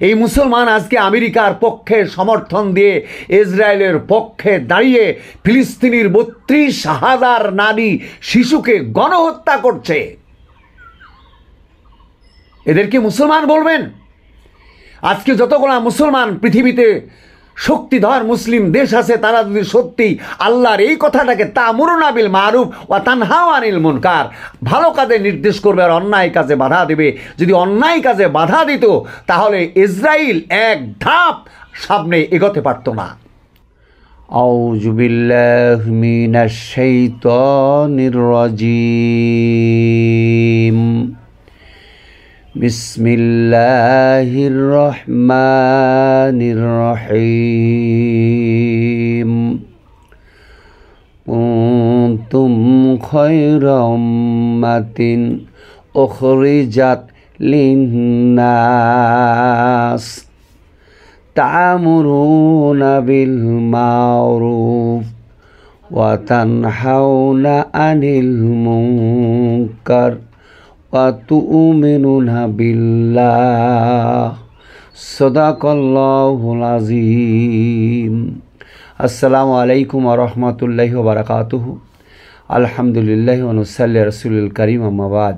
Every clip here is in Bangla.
এই মুসলমান আজকে আমেরিকার পক্ষে সমর্থন দিয়ে ইসরায়েলের পক্ষে দাঁড়িয়ে ফিলিস্তিনির ৩২,০০০ নারী শিশুকে গণহত্যা করছে। এদেরকে মুসলমান বলবেন? আজকে যতগুলা মুসলমান পৃথিবীতে শক্তিধর মুসলিম দেশ আছে, তারা যদি সত্যি আল্লাহর এই কথাটাকে তা'মুরুনা বিল মারুফ ওয়া তানহাউনা আনিল মুনকার, ভালো কাজে নির্দেশ করবে আর অন্যায় কাজে বাধা দেবে, যদি অন্যায় কাজে বাধা দিত তাহলে ইসরায়েল এক ধাপ সামনে এগোতে পারত না। আউযু বিল্লাহি মিনাশ শাইতানির রাজীম। বিসমিল্লাহির রহমানির রহিম। কুনতুম খায়রা উম্মাতিন উখরিজাত লিন-নাস তা'মুরুনা বিল মা'রুফ ওয়া তানহাউনা আনিল মুনকার ওয়া তু'মিনুনা বিল্লাহ। সাদাকাল্লাহুল আযীম। আসসালামু আলাইকুম ওয়া রাহমাতুল্লাহি ওয়া বারাকাতুহু। আলহামদুলিল্লাহি ওয়া নুসাল্লি আলা রাসূলিল কারীম, আম্মা বাদ।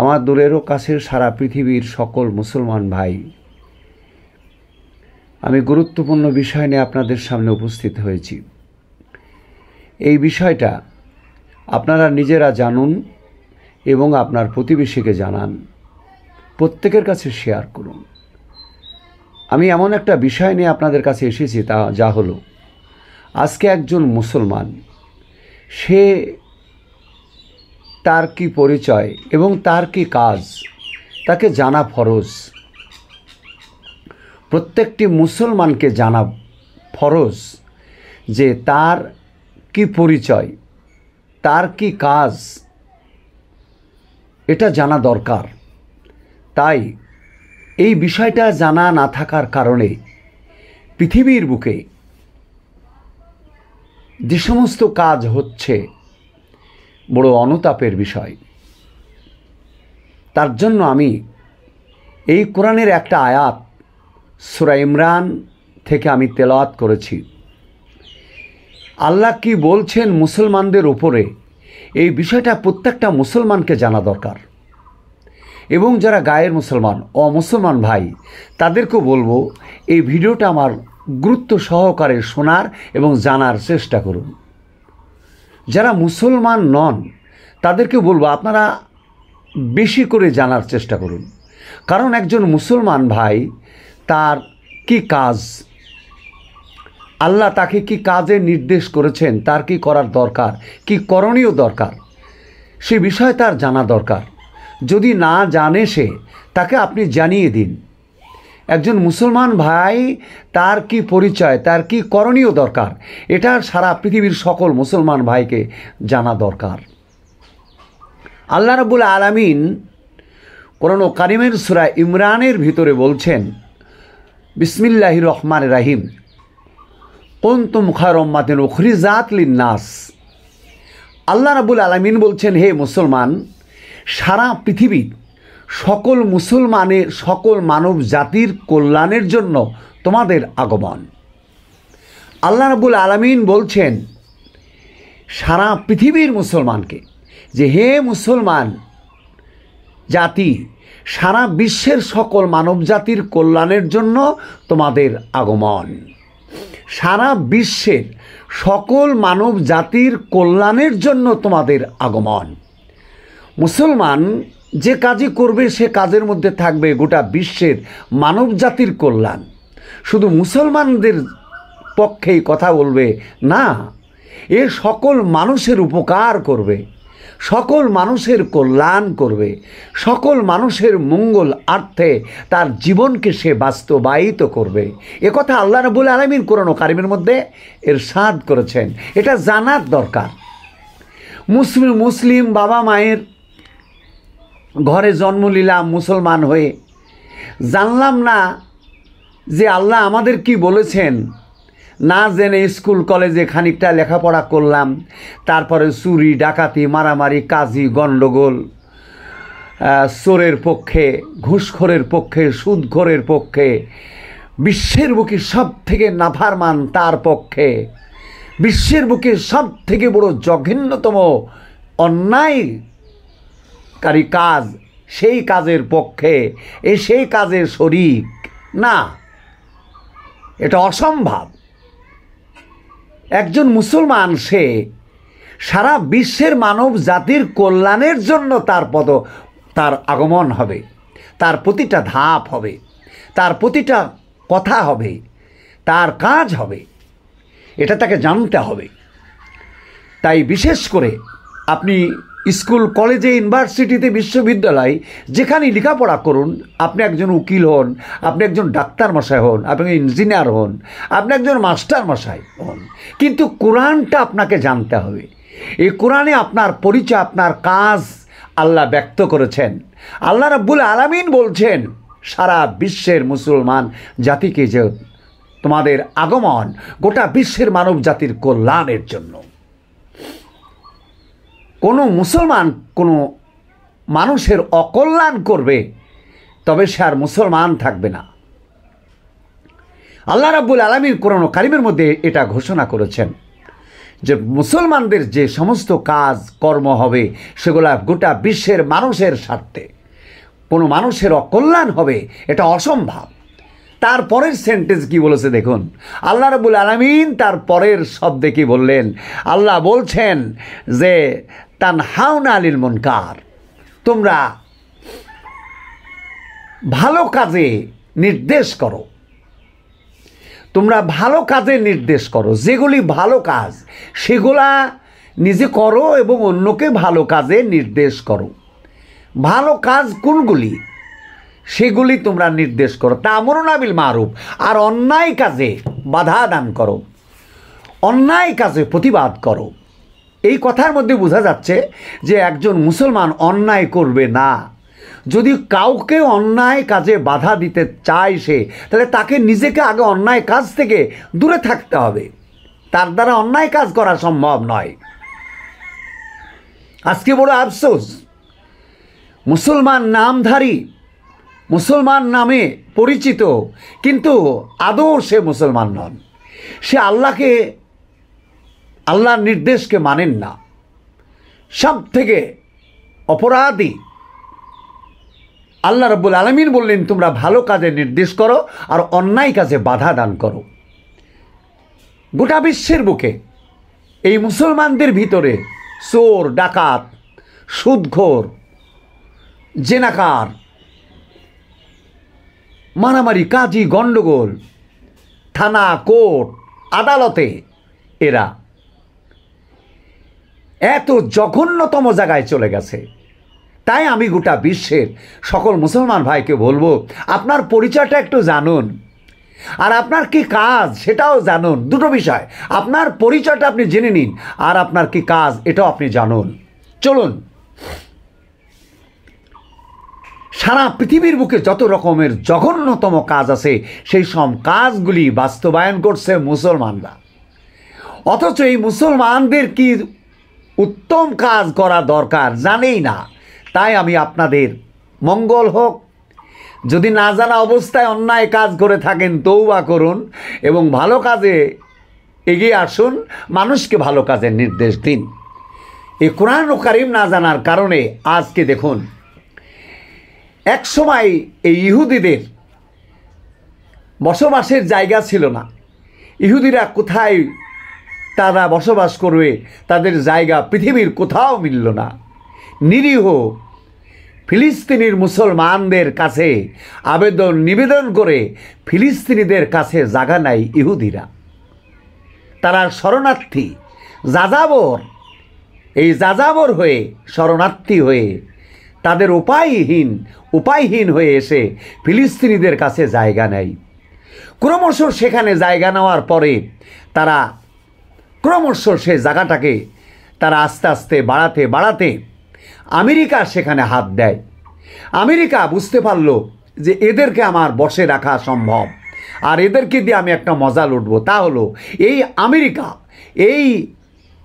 আমার দূরেরও কাছের সারা পৃথিবীর সকল মুসলমান ভাই, আমি গুরুত্বপূর্ণ বিষয় নিয়ে আপনাদের সামনে উপস্থিত হয়েছি। এই বিষয়টা আপনারা নিজেরা জানুন এবং আপনার প্রতিবেশীকে জানান, প্রত্যেকের কাছে শেয়ার করুন। আমি এমন একটা বিষয় নিয়ে আপনাদের কাছে এসেছি, যা হলো আজকে একজন মুসলমান, সে তার কি পরিচয় এবং তার কি কাজ তাকে জানা ফরজ। প্রত্যেকটি মুসলমানকে জানা ফরজ যে তার কি পরিচয়, তার কি কাজ, এটা জানা দরকার। তাই এই বিষয়টা জানা না থাকার কারণে পৃথিবীর বুকে যে সমস্ত কাজ হচ্ছে বড় অনুতাপের বিষয়। তার জন্য আমি এই কোরআনের একটা আয়াত সূরা ইমরান থেকে আমি তেলাওয়াত করেছি। আল্লাহ কি বলছেন মুসলমানদের উপরে, এই বিষয়টা প্রত্যেকটা মুসলমানকে জানা দরকার। এবং যারা গায়ের মুসলমান, অমুসলমান ভাই, তাদেরকেও বলবো এই ভিডিওটা আমার গুরুত্ব সহকারে শোনার এবং জানার চেষ্টা করুন। যারা মুসলমান নন তাদেরকে বলবো আপনারা বেশি করে জানার চেষ্টা করুন। কারণ একজন মুসলমান ভাই তার কি কাজ, আল্লাহ তাকে কি কাজে নির্দেশ করেছেন, তার কি করার দরকার, কি করণীয় দরকার, সে বিষয় তার জানা দরকার। যদি না জানে সে, তাকে আপনি জানিয়ে দিন। একজন মুসলমান ভাই তার কি পরিচয়, তার কি করণীয় দরকার, এটা সারা পৃথিবীর সকল মুসলমান ভাইকে জানা দরকার। আল্লাহ রাব্বুল আলামিন কোরআন কারীমের সূরা ইমরানের ভিতরে বলছেন, বিসমিল্লাহির রহমানির রহিম, কুনতুম খায়রা উম্মাতিন উখরিজাত লিন-নাস। আল্লাহ রাব্বুল আলামিন বলছেন, হে মুসলমান, সারা পৃথিবীর সকল মুসলমানের, সকল মানব জাতির কল্যাণের জন্য তোমাদের আগমন। আল্লাহ রাব্বুল আলামিন বলছেন সারা পৃথিবীর মুসলমানকে যে, হে মুসলমান জাতি, সারা বিশ্বের সকল মানব জাতির কল্যাণের জন্য তোমাদের আগমন। সারা বিশ্বের সকল মানব জাতির কল্যাণের জন্য তোমাদের আগমন। মুসলমান যে কাজই করবে সে কাজের মধ্যে থাকবে গোটা বিশ্বের মানব জাতির কল্যাণ। শুধু মুসলমানদের পক্ষেই কথা বলবে না, এ সকল মানুষের উপকার করবে, সকল মানুষের কল্যাণ করবে, সকল মানুষের মঙ্গল আর্থে তার জীবনকে সে বাস্তবায়িত করবে। একথা আল্লাহ রাব্বুল আলামিন কোরআন কারীমের মধ্যে ইরশাদ করেছেন। এটা জানার দরকার। মুসলিম বাবা মায়ের ঘরে জন্ম নিলাম মুসলমান হয়ে, জানলাম না যে আল্লাহ আমাদের কি বলেছেন, না জেনে স্কুল কলেজে খানিকটা লেখাপড়া করলাম, তারপরে চুরি ডাকাতি মারামারি কাজি গণ্ডগোল চোরের পক্ষে, ঘুষখোরের পক্ষে, সুদখোরের পক্ষে, বিশ্বের বুকে সব থেকে নাফরমান তার পক্ষে, বিশ্বের বুকে সব থেকে বড় জঘন্যতম অন্যায়কারী কাজ, সেই কাজের পক্ষে, সেই কাজের শরিক না, এটা অসম্ভব। একজন মুসলমান সে সারা বিশ্বের মানব জাতির কল্যাণের জন্য তার আগমন হবে, তার প্রতিটা ধাপ হবে, তার প্রতিটা কথা হবে, তার কাজ হবে, এটা তাকে জানতে হবে। তাই বিশেষ করে আপনি স্কুল, কলেজে, ইউনিভার্সিটিতে, বিশ্ববিদ্যালয় যেখানেই লেখাপড়া করুন, আপনি একজন উকিল হন, আপনি একজন ডাক্তার মশাই হন, আপনি ইঞ্জিনিয়ার হন, আপনি একজন মাস্টার মশাই হন, কিন্তু কোরআনটা আপনাকে জানতে হবে। এই কোরআনে আপনার পরিচয়, আপনার কাজ আল্লাহ ব্যক্ত করেছেন। আল্লাহ রাব্বুল আলামিন বলছেন সারা বিশ্বের মুসলমান জাতিকে যে তোমাদের আগমন গোটা বিশ্বের মানব জাতির কল্যাণের জন্য। কোনো মুসলমান কোনো মানুষের অকল্যাণ করবে তবে সে আর মুসলমান থাকবে না। আল্লাহ রাব্বুল আলামিন কোরআন কারীমের মধ্যে এটা ঘোষণা করেছেন যে মুসলমানদের যে সমস্ত কাজ কর্ম হবে সেগুলা গোটা বিশ্বের মানুষের স্বার্থে। কোনো মানুষের অকল্যাণ হবে এটা অসম্ভব। তার পরের সেন্টেন্স কি বলেছে দেখুন, আল্লাহ রাব্বুল আলামিন তার পরের শব্দে কি বললেন? আল্লাহ বলছেন যে তানহাউনা আনিল মুনকার, তোমরা ভালো কাজে নির্দেশ করো, তোমরা ভালো কাজে নির্দেশ করো। যেগুলি ভালো কাজ সেগুলা নিজে করো এবং অন্যকে ভালো কাজে নির্দেশ করো। ভালো কাজ কোনগুলি সেগুলি তোমরা নির্দেশ করো। তা'মুরুনা বিল মারুফ, আর অন্যায় কাজে বাধা দান করো, অন্যায় কাজে প্রতিবাদ করো। এই কথার মধ্যে বোঝা যাচ্ছে যে একজন মুসলমান অন্যায় করবে না। যদি কাউকে অন্যায় কাজে বাধা দিতে চায় সে, তাহলে তাকে নিজেকে আগে অন্যায় কাজ থেকে দূরে থাকতে হবে। তার দ্বারা অন্যায় কাজ করা সম্ভব নয়। আজকে বড় আফসোস, মুসলমান নামধারী, মুসলমান নামে পরিচিত, কিন্তু আদৌ সে মুসলমান নন। সে আল্লাহর নির্দেশকে মানেন না। সব থেকে অপরাধী আল্লাহ রাব্বুল আলামিন বললেন তোমরা ভালো কাজে নির্দেশ করো আর অন্যায় কাজে বাধা দান করো। গোটা বিশ্বের বুকে এই মুসলমানদের ভিতরে চোর, ডাকাত, সুদখোর, জেনাকার, মারামারি, কাজী, গণ্ডগোল, থানা, কোর্ট, আদালতে এরা এত জঘন্যতম জায়গায় চলে গেছে। তাই আমি গোটা বিশ্বের সকল মুসলমান ভাইকে বলবো, আপনার পরিচয়টা একটু জানুন, আর আপনার কি কাজ সেটাও জানুন। দুটো বিষয়, আপনার পরিচয়টা আপনি জেনে নিন, আর আপনার কি কাজ এটাও আপনি জানুন। চলুন, সারা পৃথিবীর বুকে যত রকমের জঘন্যতম কাজ আছে সেই সব কাজগুলি বাস্তবায়ন করছে মুসলমানরা। অথচ এই মুসলমানদের কি উত্তম কাজ করা দরকার জানেই না। তাই আমি আপনাদের মঙ্গল হোক, যদি না জানা অবস্থায় অন্যায় কাজ করে থাকেন তওবা করুন এবং ভালো কাজে এগিয়ে আসুন, মানুষকে ভালো কাজের নির্দেশ দিন। এই কোরআন ও কারীম না জানার কারণে আজকে দেখুন, এক সময় এই ইহুদিদের বসবাসের জায়গা ছিল না। ইহুদিরা কোথায় তারা বসবাস করবে, তাদের জায়গা পৃথিবীর কোথাও মিলল না। নিরীহ ফিলিস্তিনির মুসলমানদের কাছে নিবেদন করে ফিলিস্তিনিদের কাছে জায়গা নাই ইহুদিরা। তারা শরণার্থী, যাযাবর, এই যাযাবর হয়ে, শরণার্থী হয়ে, তাদের উপায়হীন হয়ে এসে ফিলিস্তিনিদের কাছে জায়গা নেয়। ক্রমশ সেখানে জায়গা নেওয়ার পরে তারা ক্রমশ সে জায়গাটাকে তারা আস্তে আস্তে বাড়াতে আমেরিকা সেখানে হাত দেয়। আমেরিকা বুঝতে পারলো যে এদেরকে আমার বশে রাখা সম্ভব, আর এদেরকে দিয়ে আমি একটা মজা লুটব। তা হলো এই আমেরিকা, এই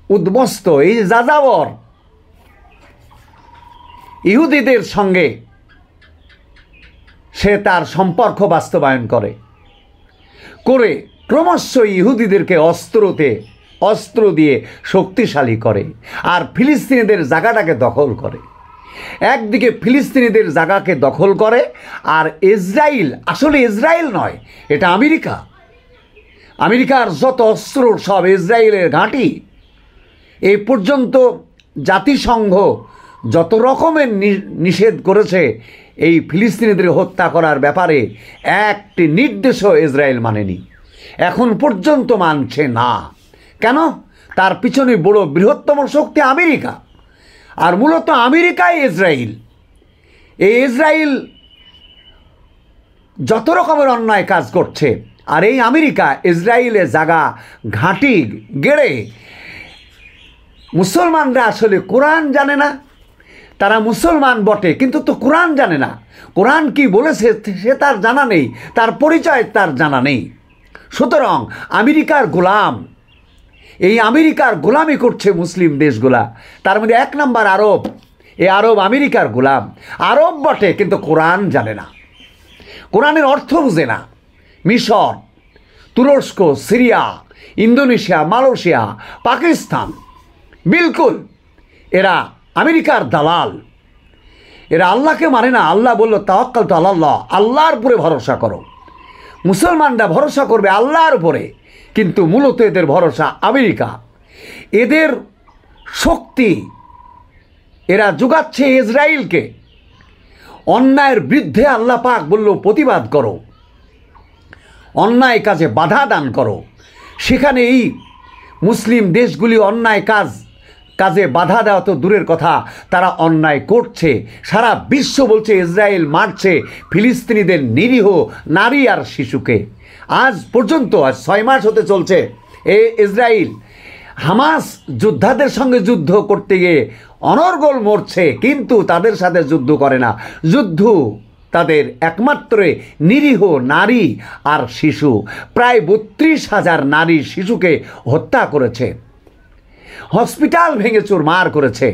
উদ্বস্ত, এই যাযাবর ইহুদিদের সঙ্গে সে তার সম্পর্ক বাস্তবায়ন করে ক্রমশ ইহুদিদেরকে অস্ত্র দিয়ে শক্তিশালী করে আর ফিলিস্তিনিদের জায়গাটাকে দখল করে। একদিকে ফিলিস্তিনিদের জায়গাকে দখল করে, আর ইসরায়েল আসলে ইসরায়েল নয়, এটা আমেরিকার যত অস্ত্র সব ইসরায়েলের ঘাঁটি। এই পর্যন্ত জাতিসংঘ যত রকমের নিষেধ করেছে এই ফিলিস্তিনিদের হত্যা করার ব্যাপারে, একটি নির্দেশও ইসরায়েল মানেনি, এখন পর্যন্ত মানছে না। কেন? তার পিছনে বৃহত্তম শক্তি আমেরিকা, আর মূলত আমেরিকাই ইসরায়েল। এই ইসরায়েল যত রকমের অন্যায় কাজ করছে, আর এই আমেরিকা ইসরায়েলের জায়গা ঘাঁটি গেড়ে। মুসলমানরা আসলে কোরআন জানে না, তারা মুসলমান বটে কিন্তু তো কোরআন জানে না। কোরআন কি বলেছে সে তার জানা নেই, তার পরিচয় তার জানা নেই। সুতরাং আমেরিকার গোলাম, এই আমেরিকার গোলামি করছে মুসলিম দেশগুলা, তার মধ্যে 1 নম্বর আরব। এই আরব আমেরিকার গোলাম, আরব বটে কিন্তু কোরআন জানে না, কোরআনের অর্থ বুঝে না। মিশর, তুরস্ক, সিরিয়া, ইন্দোনেশিয়া, মালয়েশিয়া, পাকিস্তান, বিলকুল এরা আমেরিকার দালাল। এরা আল্লাহকে মানে না। আল্লাহ বলল তাওয়াক্কালতু আলাল্লাহ, আল্লাহর উপরে ভরসা করো। মুসলমানরা ভরসা করবে আল্লাহর উপরে, কিন্তু মূলত এদের ভরসা আমেরিকা। এদের শক্তি এরা যোগাচ্ছে ইসরায়েলকে। অন্যায়ের বিরুদ্ধে আল্লাহ পাক বলল প্রতিবাদ করো, অন্যায় কাজে বাধা দান করো। সেখানে এই মুসলিম দেশগুলি অন্যায় কাজে বাধা দেওয়া তো দূরের কথা, তারা অন্যায় করছে। সারা বিশ্ব বলছে ইসরায়েল মারছে ফিলিস্তিনিদের নিরীহ নারী আর শিশুকে। আজ পর্যন্ত 6 মাস হতে চলছে ইসরায়েল হামাস যোদ্ধাদের সঙ্গে যুদ্ধ করতে গিয়ে অনর্গল মরছে, কিন্তু তাদের সাথে যুদ্ধ করে না। যুদ্ধ তাদের একমাত্র নিরীহ নারী আর শিশু। প্রায় 32,000 নারী শিশুকে হত্যা করেছে, হসপিটাল ভেঙে চুরমার করেছে,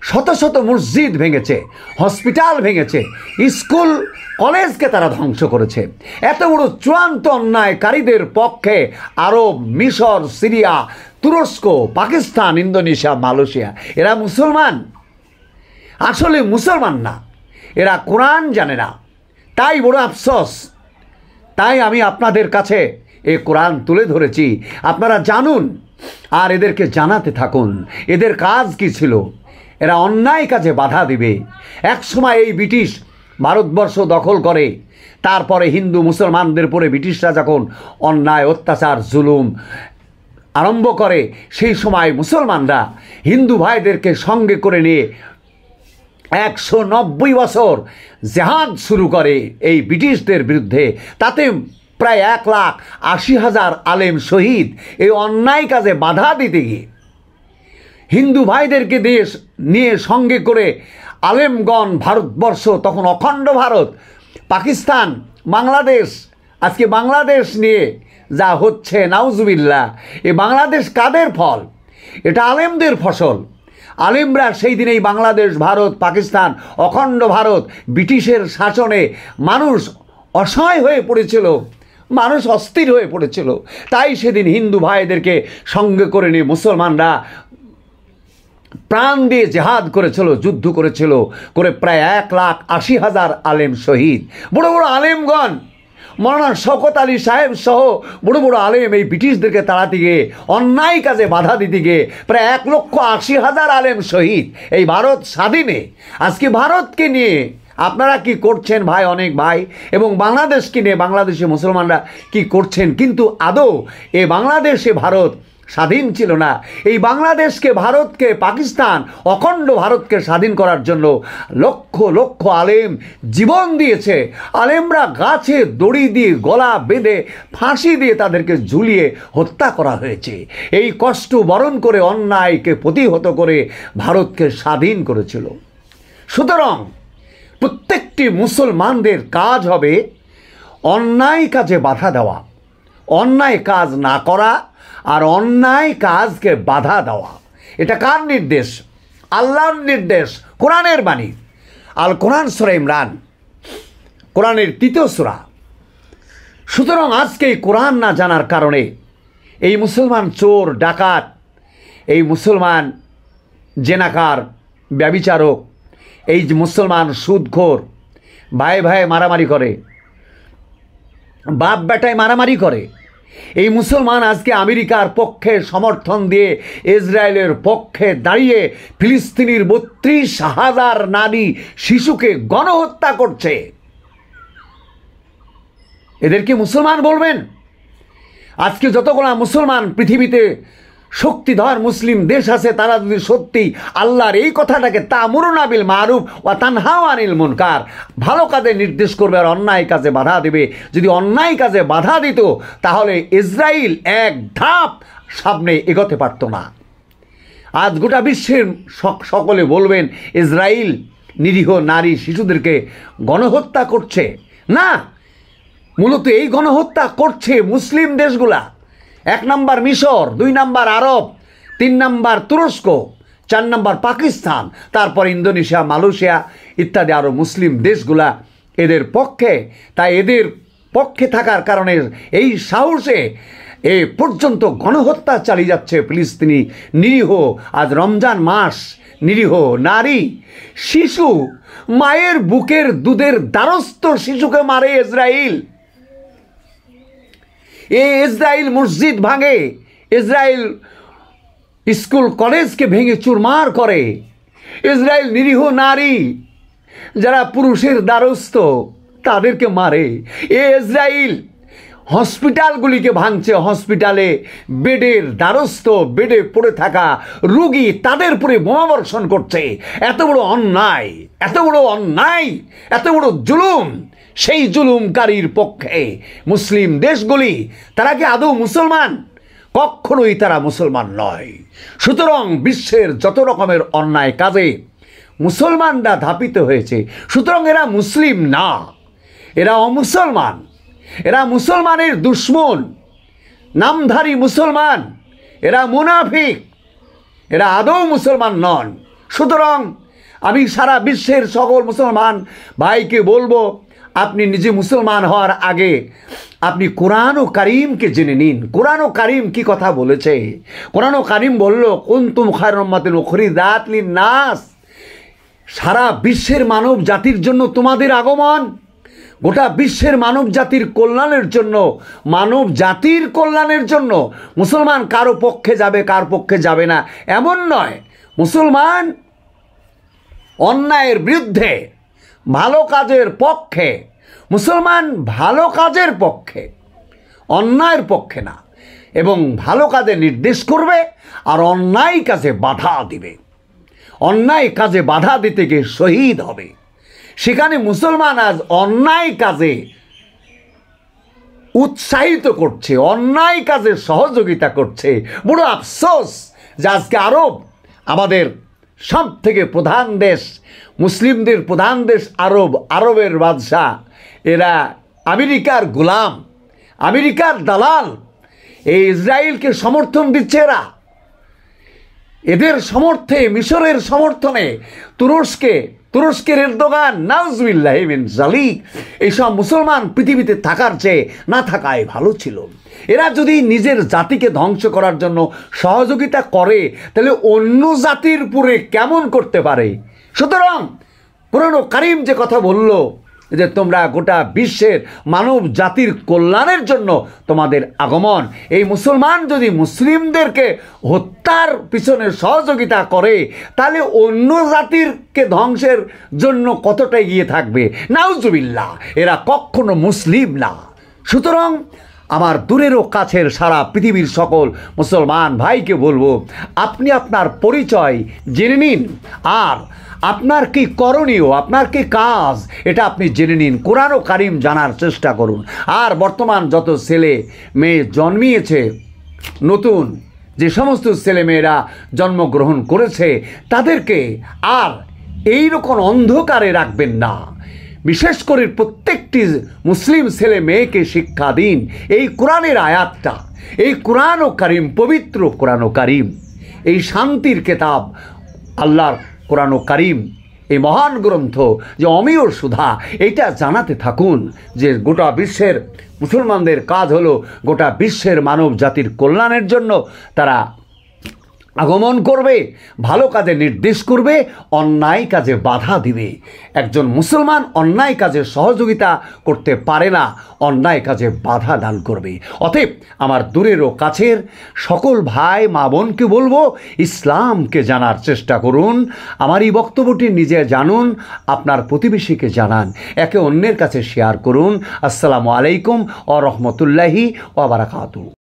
শত শত মসজিদ ভেঙেছে, হসপিটাল ভেঙেছে, স্কুল কলেজকে তারা ধ্বংস করেছে। এত বড় চূড়ান্ত অন্যায়কারীদের পক্ষে আরব, মিশর, সিরিয়া, তুরস্ক, পাকিস্তান, ইন্দোনেশিয়া, মালয়েশিয়া এরা মুসলমান? আসলে মুসলমান না, এরা কোরআন জানে না। তাই বড় আফসোস। তাই আমি আপনাদের কাছে এই কোরআন তুলে ধরেছি, আপনারা জানুন আর এদেরকে জানাতে থাকুন এদের কাজ কি ছিল। এরা অন্যায় কাজে বাধা দিবে। একসময় এই ব্রিটিশ ভারতবর্ষ দখল করে, তারপরে হিন্দু মুসলমানদের উপরে ব্রিটিশরা যখন অন্যায়, অত্যাচার, জুলুম আরম্ভ করে, সেই সময় মুসলমানরা হিন্দু ভাইদেরকে সঙ্গে করে নিয়ে 190 বছর জেহাদ শুরু করে এই ব্রিটিশদের বিরুদ্ধে। তাতে প্রায় 1,80,000 আলেম শহীদ। এই অন্যায় কাজে বাধা দিতে গিয়ে হিন্দু ভাইদেরকে নিয়ে সঙ্গে করে আলেমগণ ভারতবর্ষ, তখন অখণ্ড ভারত, পাকিস্তান, বাংলাদেশ, আজকে বাংলাদেশ নিয়ে যা হচ্ছে নাউজুবিল্লাহ, এই বাংলাদেশ কাদের ফল? এটা আলেমদের ফসল। আলেমরা সেই দিনেই বাংলাদেশ, ভারত, পাকিস্তান, অখণ্ড ভারত ব্রিটিশের শাসনে মানুষ অসহায় হয়ে পড়েছিল, মানুষ অস্থির হয়ে পড়েছিল। তাই সেদিন হিন্দু ভাইদেরকে সঙ্গে করে নিয়ে মুসলমানরা প্রাণ দিয়ে জেহাদ করেছিল, যুদ্ধ করেছিল, করে প্রায় 1,80,000 আলেম শহীদ। বড় বড় আলেমগণ, মৌলানা শওকত আলী সাহেব সহ বড় বড় আলেম এই ব্রিটিশদেরকে তাড়াতে গিয়ে, অন্যায় কাজে বাধা দিতে গিয়ে প্রায় 1,80,000 আলেম শহীদ এই ভারত স্বাধীনে। আজকে ভারতকে নিয়ে আপনারা কি করছেন ভাই, অনেক ভাই, এবং বাংলাদেশকে নিয়ে বাংলাদেশে মুসলমানরা কি করছেন? কিন্তু আদৌ এ বাংলাদেশে ভারত স্বাধীন ছিল না। এই বাংলাদেশকে, ভারতকে, পাকিস্তান, অখণ্ড ভারতকে স্বাধীন করার জন্য লক্ষ লক্ষ আলেম জীবন দিয়েছে। আলেমরা গাছে দড়ি দিয়ে গলা বেঁধে ফাঁসি দিয়ে তাদেরকে ঝুলিয়ে হত্যা করা হয়েছে। এই কষ্ট বরণ করে অন্যায়কে প্রতিহত করে ভারতকে স্বাধীন করেছিল। সুতরাং প্রত্যেকটি মুসলমানদের কাজ হবে অন্যায় কাজে বাধা দেওয়া, অন্যায় কাজ না করা আর অন্যায় কাজকে বাধা দেওয়া। এটা কার নির্দেশ? আল্লাহর নির্দেশ, কোরআনের বাণী। আল কোরআন সূরা ইমরান, কোরআনের 3য় সূরা। সুতরাং আজকে এই কোরআন না জানার কারণে এই মুসলমান চোর ডাকাত, এই মুসলমান জেনাকার ব্যভিচারক, এই যে মুসলমান সুদখোর ভাই ভাই মারামারি করে, বাপ বেটায় মারামারি করে, এই মুসলমান আজকে আমেরিকার পক্ষে সমর্থন দিয়ে ইসরায়েলের পক্ষে দাঁড়িয়ে ফিলিস্তিনির 32,000 নারী শিশুকে গণহত্যা করছে। এদেরকে মুসলমান বলবেন? আজকে যতগুলো মুসলমান পৃথিবীতে শক্তিধর মুসলিম দেশ আছে, তারা যদি সত্যি আল্লাহর এই কথাটাকে তা'মুরুনা বিল মারুফ ওয়া তানহাউনা আনিল মুনকার, ভালো কাজে নির্দেশ করবে আর অন্যায় কাজে বাধা দেবে, যদি অন্যায় কাজে বাধা দিত তাহলে ইসরায়েল এক ধাপ সামনে এগোতে পারত না। আজ গোটা বিশ্বের সকলে বলবেন ইসরায়েল নিরীহ নারী শিশুদেরকে গণহত্যা করছে। না, মূলত এই গণহত্যা করছে মুসলিম দেশগুলা। 1 নম্বর মিশর, 2 নম্বর আরব, 3 নম্বর তুরস্ক, 4 নম্বর পাকিস্তান, তারপর ইন্দোনেশিয়া, মালয়েশিয়া ইত্যাদি আরও মুসলিম দেশগুলা এদের পক্ষে। তাই এদের পক্ষে থাকার কারণে এই সাহসে এ পর্যন্ত গণহত্যা চালিয়ে যাচ্ছে ফিলিস্তিনি নিরীহ, আজ রমজান মাস, নিরীহ নারী শিশু, মায়ের বুকের দুধের দ্বারস্থ শিশুকে মারে ইসরায়েল। ইসরায়েল মসজিদ ভাঙে, ইসরায়েল স্কুল কলেজকে ভেঙে চুরমার করে, ইসরায়েল নিরীহ নারী যারা পুরুষের দ্বারস্থ তাদেরকে মারে। ইসরায়েল হসপিটালগুলিকে ভাঙছে, হসপিটালে বেডের দ্বারস্থ, বেডে পড়ে থাকা রোগী তাদের উপরে বোমাবর্ষণ করছে। এত বড় অন্যায়, এত বড় অন্যায়, এত বড় জুলুম। সেই জুলুমকারীর পক্ষে মুসলিম দেশগুলি, তারা কি আদৌ মুসলমান? কখনোই তারা মুসলমান নয়। সুতরাং বিশ্বের যত রকমের অন্যায় কাজে মুসলমানরা ধাপিত হয়েছে। সুতরাং এরা মুসলিম না, এরা অমুসলমান, এরা মুসলমানের দুশ্মন, নামধারী মুসলমান, এরা মুনাফিক, এরা আদৌ মুসলমান নন। সুতরাং আমি সারা বিশ্বের সকল মুসলমান ভাইকে বলবো, আপনি নিজে মুসলমান হওয়ার আগে আপনি কোরআন ও কারিমকে জেনে নিন। কোরআন ও কারিম কি কথা বলেছে? কোরআন ও কারিম বলল, কুনতুম খায়রা উম্মাতিন উখরিজাত লিন-নাস, সারা বিশ্বের মানব জাতির জন্য তোমাদের আগমন। গোটা বিশ্বের মানব জাতির কল্যাণের জন্য, মানব জাতির কল্যাণের জন্য। মুসলমান কারো পক্ষে যাবে, কার পক্ষে যাবে না এমন নয়। মুসলমান অন্যায়ের বিরুদ্ধে, ভালো কাজের পক্ষে। মুসলমান ভালো কাজের পক্ষে, অন্যায়ের পক্ষে না। এবং ভালো কাজে নির্দেশ করবে আর অন্যায় কাজে বাধা দিবে। অন্যায় কাজে বাধা দিতে গিয়ে শহীদ হবে। সেখানে মুসলমান আজ অন্যায় কাজে উৎসাহিত করছে, অন্যায় কাজে সহযোগিতা করছে। বড় আফসোস যে আজকে আরব, আমাদের সব থেকে প্রধান দেশ, মুসলিমদের প্রধান দেশ আরব, আরবের বাদশাহ, এরা আমেরিকার গোলাম, আমেরিকার দালাল। এই ইসরায়েলকে সমর্থন দিচ্ছে এরা। এদের সমর্থে, মিশরের সমর্থনে তুরস্কের এরদোগান, নাউজুবিল্লাহি মিন যালিক, এইসব মুসলমান পৃথিবীতে থাকার চেয়ে না থাকাই ভালো ছিল। এরা যদি নিজের জাতিকে ধ্বংস করার জন্য সহযোগিতা করে তাহলে অন্য জাতির উপরে কেমন করতে পারে? সুতরাং কোরআন কারীম যে কথা বলল যে তোমরা গোটা বিশ্বের মানব জাতির কল্যাণের জন্য তোমাদের আগমন, এই মুসলমান যদি মুসলিমদেরকে হত্যার পিছনে সহযোগিতা করে তাহলে অন্য জাতিরকে ধ্বংসের জন্য কতটা এগিয়ে থাকবে? নাউজুবিল্লাহ, এরা কখনো মুসলিম না। সুতরাং আমার দূরেরও কাছের সারা পৃথিবীর সকল মুসলমান ভাইকে বলবো, আপনি আপনার পরিচয় জেনে নিন, আর আপনার কি করণীয়, আপনার কি কাজ, এটা আপনি জেনে নিন। কোরআন ও কারীম জানার চেষ্টা করুন। আর বর্তমান যত ছেলে মেয়ে জন্মিয়েছে, নতুন যে সমস্ত ছেলে মেয়েরা জন্মগ্রহণ করেছে, তাদেরকে আর এই রকম অন্ধকারে রাখবেন না। বিশেষ করে প্রত্যেকটি মুসলিম ছেলে মেয়েকে শিক্ষা দিন এই কোরআনের আয়াতটা। এই কোরআন ও কারীম, পবিত্র কোরআন ও কারীম, এই শান্তির কেতাব আল্লাহর কোরআন ও কারীম, এই মহান গ্রন্থ যে অমেয় সুধা, এটা জানাতে থাকুন যে গোটা বিশ্বের মুসলমানদের কাজ হলো গোটা বিশ্বের মানব জাতির কল্যাণের জন্য তারা আগমন করবে, ভালো কাজে নির্দেশ করবে, অন্যায় কাজে বাধা দিবে। একজন মুসলমান অন্যায় কাজে সহযোগিতা করতে পারে না, অন্যায় কাজে বাধা দান করবে। অতএব আমার দূরের ও কাছের সকল ভাই মা বোনকে বলবো, ইসলামকে জানার চেষ্টা করুন। আমার এই বক্তব্যটি নিজে জানুন, আপনার প্রতিবেশীকে জানান, একে অন্যের কাছে শেয়ার করুন। আসসালামু আলাইকুম ওয়া রাহমাতুল্লাহি ওয়া বারাকাতুহু।